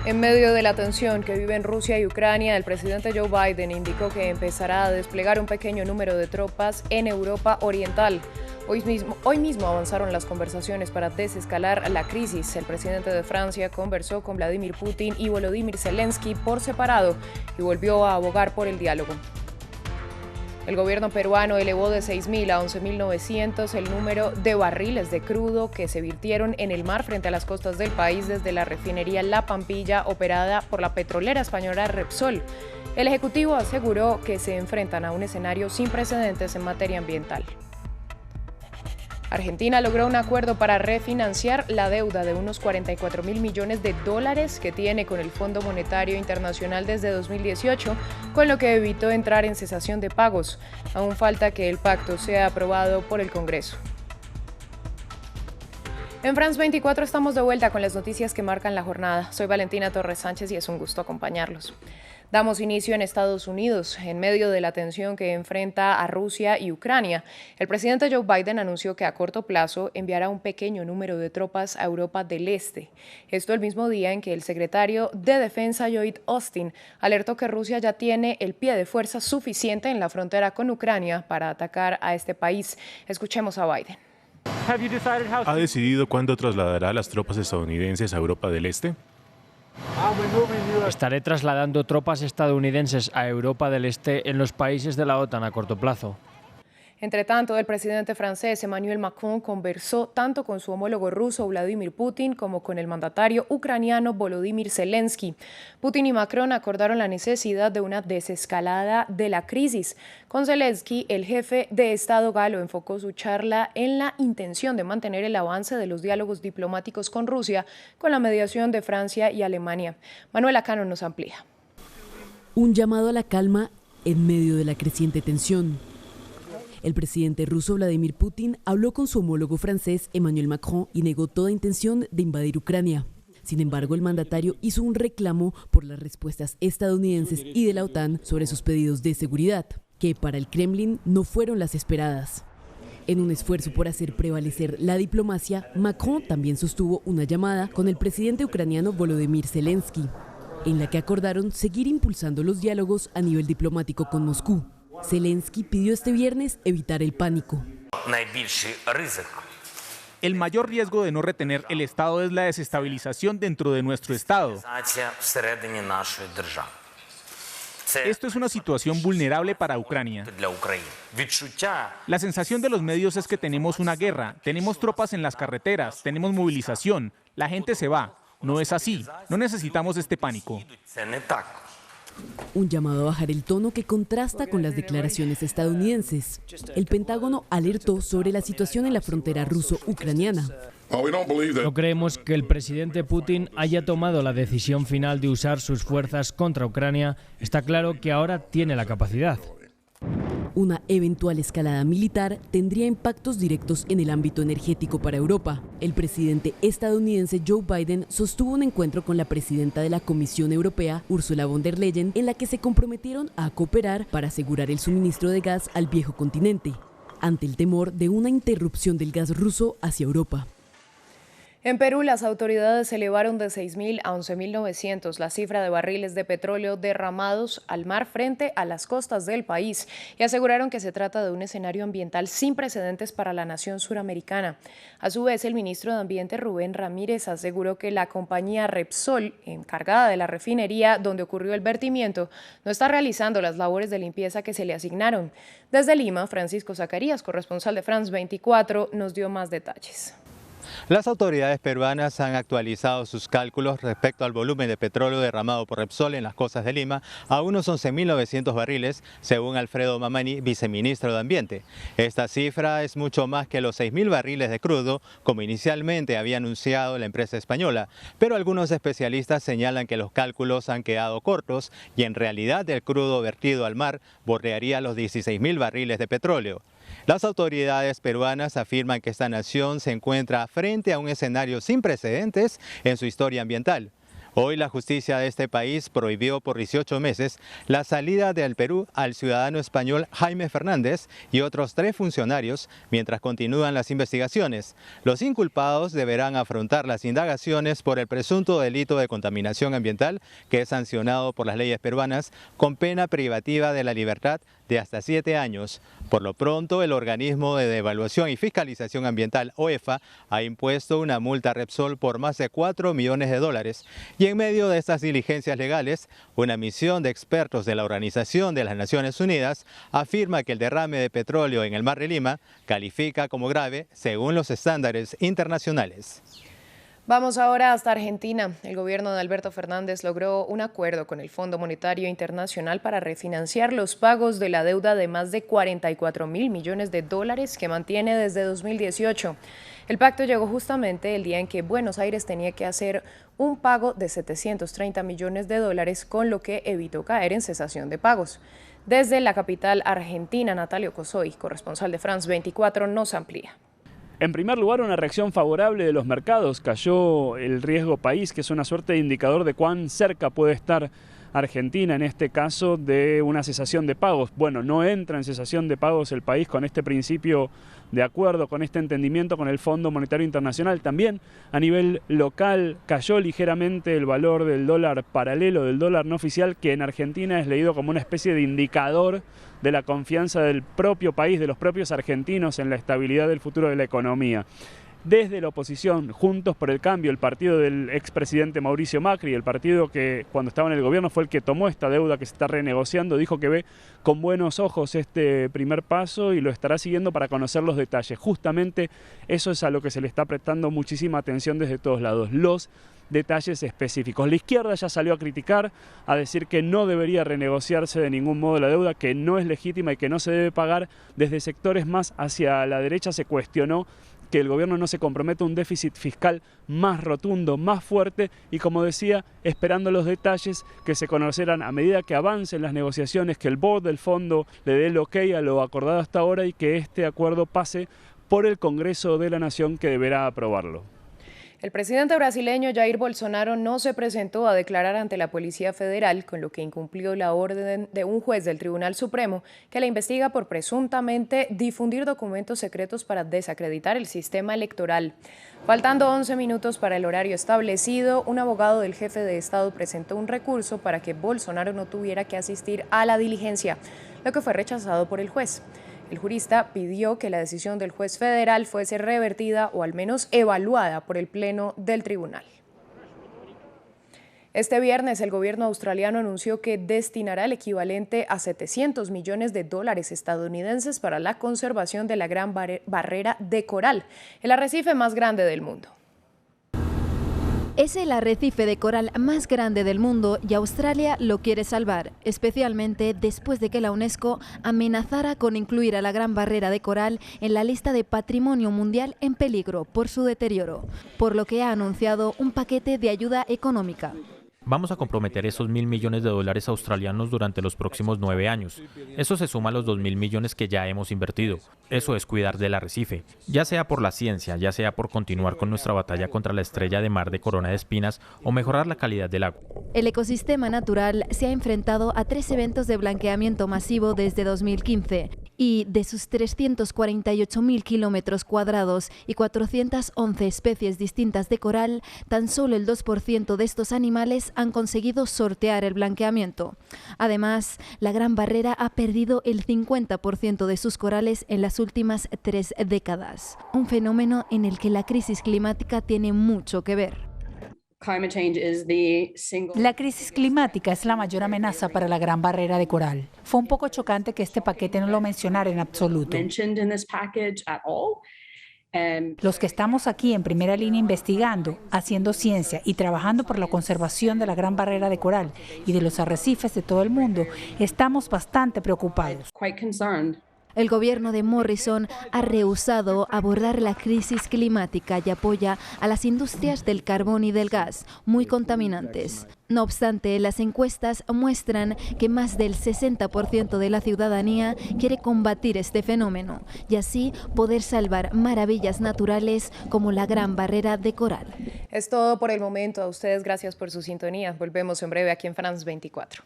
En medio de la tensión que viven Rusia y Ucrania, el presidente Joe Biden indicó que empezará a desplegar un pequeño número de tropas en Europa Oriental. Hoy mismo avanzaron las conversaciones para desescalar la crisis. El presidente de Francia conversó con Vladimir Putin y Volodymyr Zelensky por separado y volvió a abogar por el diálogo. El gobierno peruano elevó de 6.000 a 11.900 el número de barriles de crudo que se virtieron en el mar frente a las costas del país desde la refinería La Pampilla, operada por la petrolera española Repsol. El ejecutivo aseguró que se enfrentan a un escenario sin precedentes en materia ambiental. Argentina logró un acuerdo para refinanciar la deuda de unos 44.000 millones de dólares que tiene con el Fondo Monetario Internacional desde 2018, con lo que evitó entrar en cesación de pagos. Aún falta que el pacto sea aprobado por el Congreso. En France 24 estamos de vuelta con las noticias que marcan la jornada. Soy Valentina Torres Sánchez y es un gusto acompañarlos. Damos inicio en Estados Unidos, en medio de la tensión que enfrenta a Rusia y Ucrania. El presidente Joe Biden anunció que a corto plazo enviará un pequeño número de tropas a Europa del Este. Esto el mismo día en que el secretario de Defensa Lloyd Austin alertó que Rusia ya tiene el pie de fuerza suficiente en la frontera con Ucrania para atacar a este país. Escuchemos a Biden. ¿Ha decidido cuándo trasladará las tropas estadounidenses a Europa del Este? Estaré trasladando tropas estadounidenses a Europa del Este en los países de la OTAN a corto plazo. Entre tanto, el presidente francés Emmanuel Macron conversó tanto con su homólogo ruso Vladimir Putin como con el mandatario ucraniano Volodymyr Zelensky. Putin y Macron acordaron la necesidad de una desescalada de la crisis. Con Zelensky, el jefe de Estado galo enfocó su charla en la intención de mantener el avance de los diálogos diplomáticos con Rusia con la mediación de Francia y Alemania. Manuela Cano nos amplía. Un llamado a la calma en medio de la creciente tensión. El presidente ruso Vladimir Putin habló con su homólogo francés Emmanuel Macron y negó toda intención de invadir Ucrania. Sin embargo, el mandatario hizo un reclamo por las respuestas estadounidenses y de la OTAN sobre sus pedidos de seguridad, que para el Kremlin no fueron las esperadas. En un esfuerzo por hacer prevalecer la diplomacia, Macron también sostuvo una llamada con el presidente ucraniano Volodymyr Zelensky, en la que acordaron seguir impulsando los diálogos a nivel diplomático con Moscú. Zelensky pidió este viernes evitar el pánico. El mayor riesgo de no retener el Estado es la desestabilización dentro de nuestro Estado. Esto es una situación vulnerable para Ucrania. La sensación de los medios es que tenemos una guerra, tenemos tropas en las carreteras, tenemos movilización, la gente se va. No es así, no necesitamos este pánico. Un llamado a bajar el tono que contrasta con las declaraciones estadounidenses. El Pentágono alertó sobre la situación en la frontera ruso-ucraniana. No creemos que el presidente Putin haya tomado la decisión final de usar sus fuerzas contra Ucrania. Está claro que ahora tiene la capacidad. Una eventual escalada militar tendría impactos directos en el ámbito energético para Europa. El presidente estadounidense Joe Biden sostuvo un encuentro con la presidenta de la Comisión Europea, Ursula von der Leyen, en la que se comprometieron a cooperar para asegurar el suministro de gas al viejo continente, ante el temor de una interrupción del gas ruso hacia Europa. En Perú, las autoridades elevaron de 6.000 a 11.900 la cifra de barriles de petróleo derramados al mar frente a las costas del país y aseguraron que se trata de un escenario ambiental sin precedentes para la nación suramericana. A su vez, el ministro de Ambiente, Rubén Ramírez, aseguró que la compañía Repsol, encargada de la refinería donde ocurrió el vertimiento, no está realizando las labores de limpieza que se le asignaron. Desde Lima, Francisco Zacarías, corresponsal de France 24, nos dio más detalles. Las autoridades peruanas han actualizado sus cálculos respecto al volumen de petróleo derramado por Repsol en las costas de Lima a unos 11.900 barriles, según Alfredo Mamani, viceministro de Ambiente. Esta cifra es mucho más que los 6.000 barriles de crudo, como inicialmente había anunciado la empresa española, pero algunos especialistas señalan que los cálculos han quedado cortos y en realidad el crudo vertido al mar bordearía los 16.000 barriles de petróleo. Las autoridades peruanas afirman que esta nación se encuentra frente a un escenario sin precedentes en su historia ambiental. Hoy la justicia de este país prohibió por 18 meses la salida del Perú al ciudadano español Jaime Fernández y otros 3 funcionarios mientras continúan las investigaciones. Los inculpados deberán afrontar las indagaciones por el presunto delito de contaminación ambiental, que es sancionado por las leyes peruanas con pena privativa de la libertad de hasta 7 años. Por lo pronto, el organismo de evaluación y fiscalización ambiental, OEFA, ha impuesto una multa a Repsol por más de $4 millones. Y en medio de estas diligencias legales, una misión de expertos de la Organización de las Naciones Unidas afirma que el derrame de petróleo en el Mar de Lima califica como grave según los estándares internacionales. Vamos ahora hasta Argentina. El gobierno de Alberto Fernández logró un acuerdo con el Fondo Monetario Internacional para refinanciar los pagos de la deuda de más de $44.000 millones que mantiene desde 2018. El pacto llegó justamente el día en que Buenos Aires tenía que hacer un pago de $730 millones, con lo que evitó caer en cesación de pagos. Desde la capital argentina, Natalio Cosoy, corresponsal de France 24, nos amplía. En primer lugar, una reacción favorable de los mercados. Cayó el riesgo país, que es una suerte de indicador de cuán cerca puede estar Argentina, en este caso, de una cesación de pagos. Bueno, no entra en cesación de pagos el país con este principio de acuerdo, con este entendimiento con el Fondo Monetario Internacional. También a nivel local cayó ligeramente el valor del dólar paralelo, del dólar no oficial, que en Argentina es leído como una especie de indicador de la confianza del propio país, de los propios argentinos en la estabilidad del futuro de la economía. Desde la oposición, Juntos por el Cambio, el partido del expresidente Mauricio Macri, el partido que cuando estaba en el gobierno fue el que tomó esta deuda que se está renegociando, dijo que ve con buenos ojos este primer paso y lo estará siguiendo para conocer los detalles. Justamente eso es a lo que se le está prestando muchísima atención desde todos lados, los detalles específicos. La izquierda ya salió a criticar, a decir que no debería renegociarse de ningún modo la deuda, que no es legítima y que no se debe pagar. Desde sectores más hacia la derecha se cuestionó que el gobierno no se comprometa a un déficit fiscal más rotundo, más fuerte y, como decía, esperando los detalles que se conocerán a medida que avancen las negociaciones, que el board del fondo le dé el ok a lo acordado hasta ahora y que este acuerdo pase por el Congreso de la Nación, que deberá aprobarlo. El presidente brasileño Jair Bolsonaro no se presentó a declarar ante la Policía Federal, con lo que incumplió la orden de un juez del Tribunal Supremo que la investiga por presuntamente difundir documentos secretos para desacreditar el sistema electoral. Faltando 11 minutos para el horario establecido, un abogado del jefe de Estado presentó un recurso para que Bolsonaro no tuviera que asistir a la diligencia, lo que fue rechazado por el juez. El jurista pidió que la decisión del juez federal fuese revertida o al menos evaluada por el Pleno del Tribunal. Este viernes el gobierno australiano anunció que destinará el equivalente a $700 millones estadounidenses para la conservación de la Gran Barrera de Coral, el arrecife más grande del mundo. Es el arrecife de coral más grande del mundo y Australia lo quiere salvar, especialmente después de que la UNESCO amenazara con incluir a la Gran Barrera de Coral en la lista de Patrimonio Mundial en peligro por su deterioro, por lo que ha anunciado un paquete de ayuda económica. Vamos a comprometer esos $1.000 millones australianos durante los próximos 9 años. Eso se suma a los 2.000 millones que ya hemos invertido. Eso es cuidar del arrecife, ya sea por la ciencia, ya sea por continuar con nuestra batalla contra la estrella de mar de corona de espinas o mejorar la calidad del agua. El ecosistema natural se ha enfrentado a 3 eventos de blanqueamiento masivo desde 2015 y de sus 348.000 kilómetros cuadrados y 411 especies distintas de coral, tan solo el 2% de estos animales han conseguido sortear el blanqueamiento. Además, la Gran Barrera ha perdido el 50% de sus corales en las últimas 3 décadas, un fenómeno en el que la crisis climática tiene mucho que ver. La crisis climática es la mayor amenaza para la Gran Barrera de Coral. Fue un poco chocante que este paquete no lo mencionara en absoluto. Los que estamos aquí en primera línea investigando, haciendo ciencia y trabajando por la conservación de la Gran Barrera de Coral y de los arrecifes de todo el mundo, estamos bastante preocupados. El gobierno de Morrison ha rehusado abordar la crisis climática y apoya a las industrias del carbón y del gas, muy contaminantes. No obstante, las encuestas muestran que más del 60% de la ciudadanía quiere combatir este fenómeno y así poder salvar maravillas naturales como la Gran Barrera de Coral. Es todo por el momento. A ustedes gracias por su sintonía. Volvemos en breve aquí en France 24.